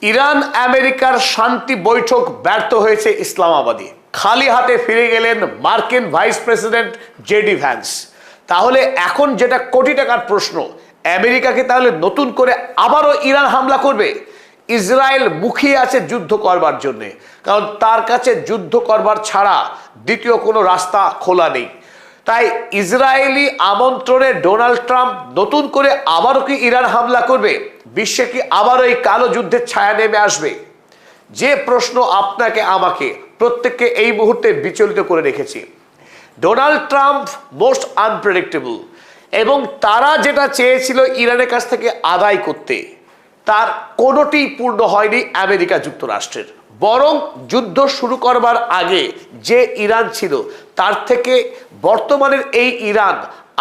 Iran আমেরিকার শান্তি বৈঠক ব্যর্থ হয়েছে ইসলামাবাদে। খালি হাতে ফিরে গেলেন মার্কিন ভাইস প্রেসিডেন্ট জেডি ভ্যান্স। তাহলে এখন যেটা কোটি টাকার প্রশ্ন, আমেরিকাকে তাহলে নতুন করে আবারও ইরান হামলা করবে? ইসরায়েল মুখিয়ে আছে যুদ্ধ করবার জন্যে, কারণ তার কাছে যুদ্ধ করবার ছাড়া দ্বিতীয় কোনো রাস্তা খোলা নেই। তাই ইসরায়েলি আমন্ত্রণে ডোনাল্ড ট্রাম্প নতুন করে আবারও কি ইরান হামলা করবে? বিশ্বে কি আবারও এই কালো যুদ্ধের ছায়া নেমে আসবে? যে প্রশ্ন আপনাকে আমাকে প্রত্যেককে এই মুহূর্তে বিচলিত করে রেখেছে। ডোনাল্ড ট্রাম্প মোস্ট আনপ্রেডিক্টেবল, এবং তারা যেটা চেয়েছিল ইরানের কাছ থেকে আদায় করতে, তার কোনোটি পূর্ণ হয়নি আমেরিকা যুক্তরাষ্ট্রের। বরং যুদ্ধ শুরু করবার আগে যে ইরান ছিল তার থেকে বর্তমানের এই ইরান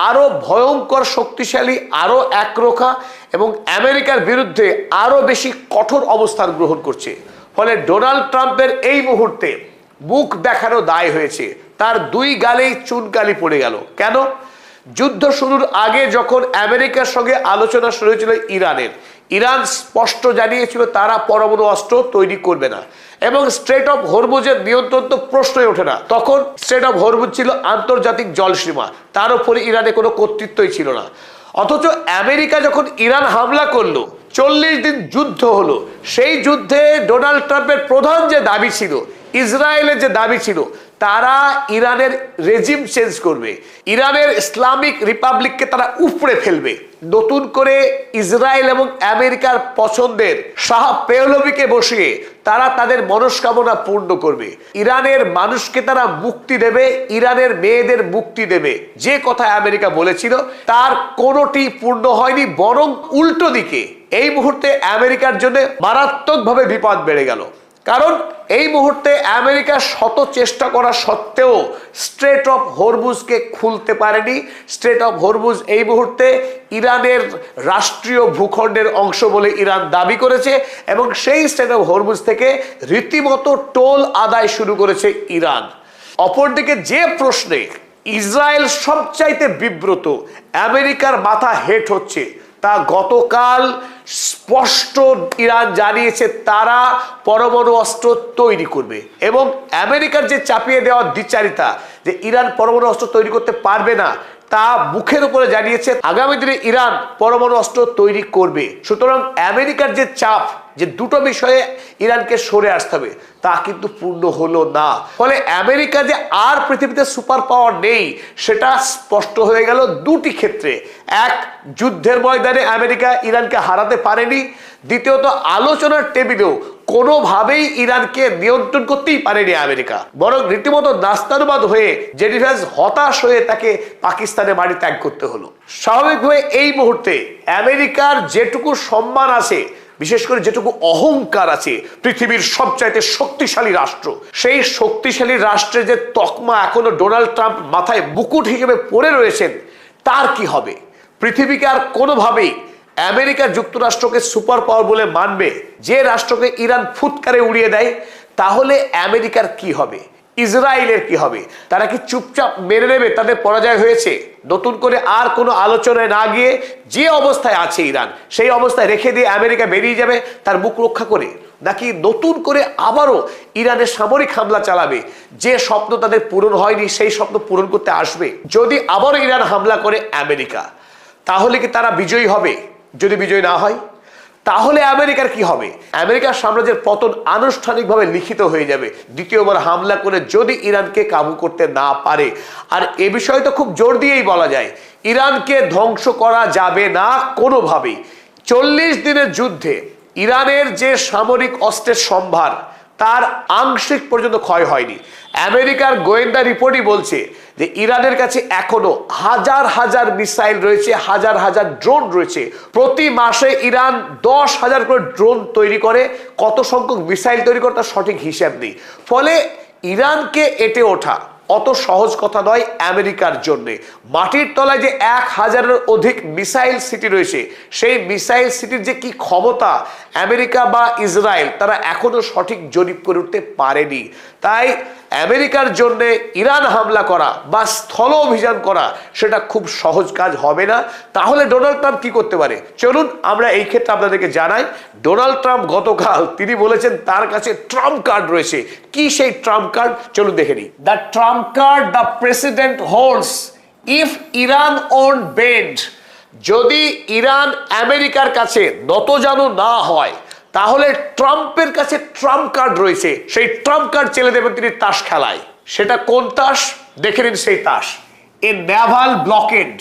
আরো ভয়ঙ্কর শক্তিশালী, আরো একরোখা এবং আমেরিকার বিরুদ্ধে আরো বেশি কঠোর অবস্থান গ্রহণ করছে। ফলে ডোনাল্ড ট্রাম্পের এই মুহূর্তে মুখ দেখানো দায় হয়েছে, তার দুই গালেই চুনকালি পড়ে গেল। কেন? যুদ্ধ শুরুর আগে যখন আমেরিকার সঙ্গে আলোচনা শুরু হয়েছিল ইরান স্পষ্ট জানিয়েছিল তারা পরমাণু অস্ত্র তৈরি করবে না, এবং স্ট্রেট অফ হরমুজের নিয়ন্ত্রণ তো প্রশ্নই ওঠে না। তখন স্ট্রেট অফ হরমুজ ছিল আন্তর্জাতিক জলসীমা, তার উপরে ইরানে কোনো কর্তৃত্বই ছিল না। অথচ আমেরিকা যখন ইরান হামলা করলো, 40 দিন যুদ্ধ হলো, সেই যুদ্ধে ডোনাল্ড ট্রাম্পের প্রধান যে দাবি ছিল, ইসরায়েলের যে দাবি ছিল, তারা ইরানের রেজিম চেঞ্জ করবে, ইরানের ইসলামিক রিপাবলিককে তারা উপড়ে ফেলবে, নতুন করে ইসরায়েল এবং আমেরিকার পছন্দের শাহ পেহলভিকে বসিয়ে তারা তাদের মনস্কামনা পূর্ণ করবে, ইরানের মানুষকে তারা মুক্তি দেবে, ইরানের মেয়েদের মুক্তি দেবে। যে কথা আমেরিকা বলেছিল তার কোনোটি পূর্ণ হয়নি, বরং উল্টো দিকে এই মুহূর্তে আমেরিকার জন্য মারাত্মকভাবে বিপদ বেড়ে গেল। কারণ এই মুহূর্তে আমেরিকা শত চেষ্টা করা সত্ত্বেও স্ট্রেট অফ হরমুজকে খুলতে পারেনি। স্ট্রেট অফ হরমুজ এই মুহূর্তে ইরানের রাষ্ট্রীয় ভূখণ্ডের অংশ বলে ইরান দাবি করেছে, এবং সেই স্ট্রেট অফ হরমুজ থেকে রীতিমতো টোল আদায় শুরু করেছে ইরান। অপরদিকে যে প্রশ্নে ইসরায়েল সবচাইতে বিব্রত, আমেরিকার মাথা হেট হচ্ছে, তা গতকাল স্পষ্ট ইরান জানিয়েছে তারা পরমাণু অস্ত্র তৈরি করবে, এবং আমেরিকার যে চাপিয়ে দেওয়ার দ্বিচারিতা যে ইরান পরমাণু অস্ত্র তৈরি করতে পারবে না, তা মুখের উপরে জানিয়েছে আগামী দিনে ইরান পরমাণু অস্ত্র তৈরি করবে। সুতরাং আমেরিকার যে চাপ যে দুটো বিষয়ে ইরানকে সরে আসতে হবে, তা কিন্তু পূর্ণ হলো না। ফলে আমেরিকা যে আর পৃথিবীতে সুপার পাওয়ার নেই সেটা স্পষ্ট হয়ে গেল দুটি ক্ষেত্রে। এক, যুদ্ধের ময়দানে আমেরিকা ইরানকে হারাতে পারেনি। দ্বিতীয়ত, আলোচনার টেবিলেও কোনোভাবেই ইরানকে নিয়ন্ত্রণ করতেই পারেনি আমেরিকা, বরং রীতিমতো নাস্তানুবাদ হয়ে জেডি ভ্যান্স হতাশ হয়ে তাকে পাকিস্তানে বাড়ি ত্যাগ করতে হলো। স্বাভাবিকভাবে এই মুহূর্তে আমেরিকার যেটুকু সম্মান আছে, বিশেষ করে যেটুকু অহংকার আছে, পৃথিবীর সবচাইতে শক্তিশালী রাষ্ট্র, সেই শক্তিশালী রাষ্ট্রের যে তকমা এখনো ডোনাল্ড ট্রাম্প মাথায় মুকুট হিসেবে পড়ে রয়েছেন, তার কি হবে? পৃথিবীকে আর কোনোভাবেই আমেরিকা যুক্তরাষ্ট্রকে সুপার পাওয়ার বলে মানবে? যে রাষ্ট্রকে ইরান ফুৎকারে উড়িয়ে দেয়, তাহলে আমেরিকার কি হবে? ইসরায়েলের কি হবে? তারা কি চুপচাপ মেনে নেবে তাদের পরাজয় হয়েছে? নতুন করে আর কোনো আলোচনায় না গিয়ে যে অবস্থায় আছে ইরান, সেই অবস্থায় রেখে দিয়ে আমেরিকা বেরিয়ে যাবে তার মুখ রক্ষা করে? নাকি নতুন করে আবারও ইরানের সামরিক হামলা চালাবে? যে স্বপ্ন তাদের পূরণ হয়নি সেই স্বপ্ন পূরণ করতে আসবে। যদি আবারও ইরান হামলা করে আমেরিকা, তাহলে কি তারা বিজয়ী হবে? যদি বিজয়ী না হয়, তাহলে আমেরিকার কি হবে? আমেরিকার সাম্রাজ্যের পতন আনুষ্ঠানিকভাবে লিখিত হয়ে যাবে দ্বিতীয়বার হামলা করে যদি ইরানকে কাবু করতে না পারে। আর এ বিষয়ে তো খুব জোর দিয়েই বলা যায়, ইরানকে ধ্বংস করা যাবে না কোনোভাবেই। 40 দিনের যুদ্ধে ইরানের যে সামরিক অস্ত্রের সম্ভার, তার আংশিক পর্যন্ত ক্ষয় হয়নি। আমেরিকার গোয়েন্দা রিপোর্টই বলছে যে ইরানের কাছে এখনো হাজার হাজার মিসাইল রয়েছে, হাজার হাজার ড্রোন রয়েছে। প্রতি মাসে ইরান 10,000 করে ড্রোন তৈরি করে, কত সংখ্যক মিসাইল তৈরি করে তার সঠিক হিসাব নেই। ফলে ইরানকে এঁটে ওঠা অত সহজ কথা নয় আমেরিকার জন্য। মাটির তলায় যে 1000-এর অধিক মিসাইল সিটি রয়েছে, সেই মিসাইল সিটির যে কি ক্ষমতা আমেরিকা বা ইসরায়েল তারা এখনো সঠিক জরিপ করে উঠতে পারেনি। তাই আমেরিকার জন্য ইরান হামলা করা বা স্থল অভিযান করা সেটা খুব সহজ কাজ হবে না। তাহলে ডোনাল্ড ট্রাম্প কি করতে পারে, চলুন আমরা এই ক্ষেত্রে আপনাদেরকে জানাই। ডোনাল্ড ট্রাম্প গতকাল তিনি বলেছেন তার কাছে ট্রাম্প কার্ড রয়েছে। কি সেই ট্রাম্প কার্ড, চলুন দেখে নিই। The trump card the president holds if Iran won't bend. যদি ইরান আমেরিকার কাছে নতজানু না হয় তাহলে ট্রাম্পের কাছে ট্রাম্প কার্ড রয়েছে, সেই ট্রাম্প কার্ড চেলে দেবেন তিনি তাস খেলায়। সেটা কোন তাস, দেখে নিন সেই তাস। এ নেভাল ব্লকেড